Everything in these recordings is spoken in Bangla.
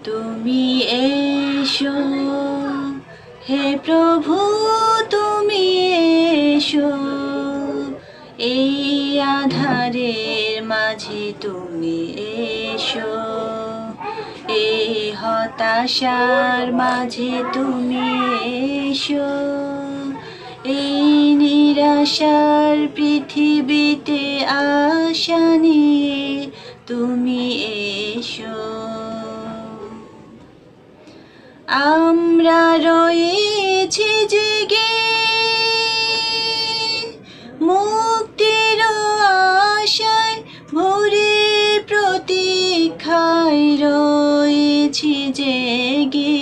তুমি এসো হে প্রভু, তুমি এসো এই আঁধারের মাঝে, তুমি এসো এই হতাশার মাঝে, তুমি এসো এই নিরাশার পৃথিবীতে আশা নিয়ে, তুমি এসো। আমরা রয়েছি জেগে মুক্তির আশায়, ভোরে প্রতীক্ষায় রয়েছি জেগে।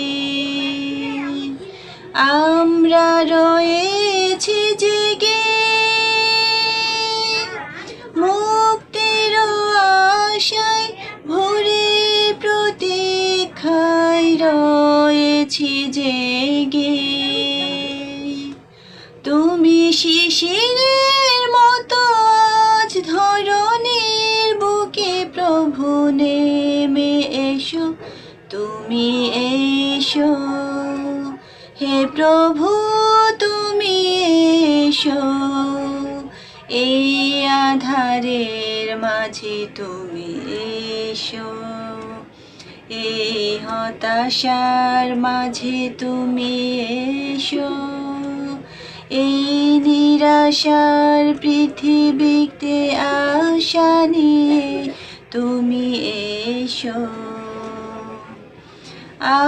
আমরা রয়েছি জেগে মুক্তির আশায়, ভোরে প্রতীক্ষায় রয়েছি জেগে। তুমি শিশিরের মতো আজ ধরণীর বুকে প্রভু নেমে এসো, তুমি এসো হে প্রভু, তুমি এসো এই আঁধারের মাঝে, তুমি এসো এই হতাশার মাঝে, তুমি এসো এই নিরাশার পৃথিবীতে আশা নিয়ে, তুমি এসো।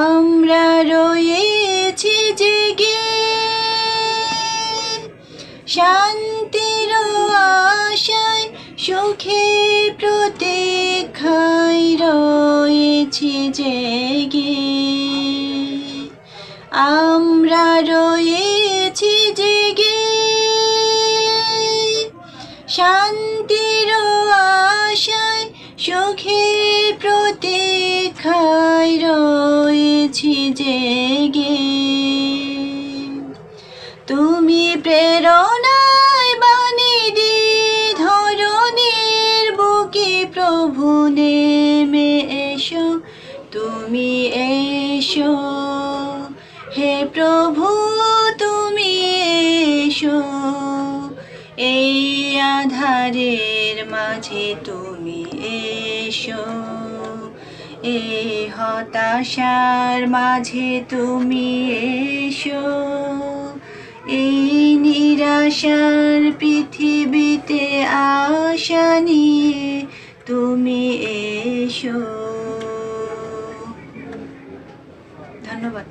আমরা রয়েছি জেগে শান্তির আশায়, সুখের প্রতীক্ষায় রয়েছি জেগে। আমরা রয়েছি জেগে শান্তির আশায়, সুখের প্রতীক্ষায় রয়েছি জেগে। তুমি প্রেরণায় বাণী দিয়ে ধরণীর বুকে প্রভু নেমে এসো, তুমি এসো হে প্রভু, তুমি এসো এই আঁধারের মাঝে, তুমি এসো এই হতাশার মাঝে, তুমি এসো এই নিরাশার পৃথিবীতে আশা নিয়ে, তুমি এসো। ধন্যবাদ।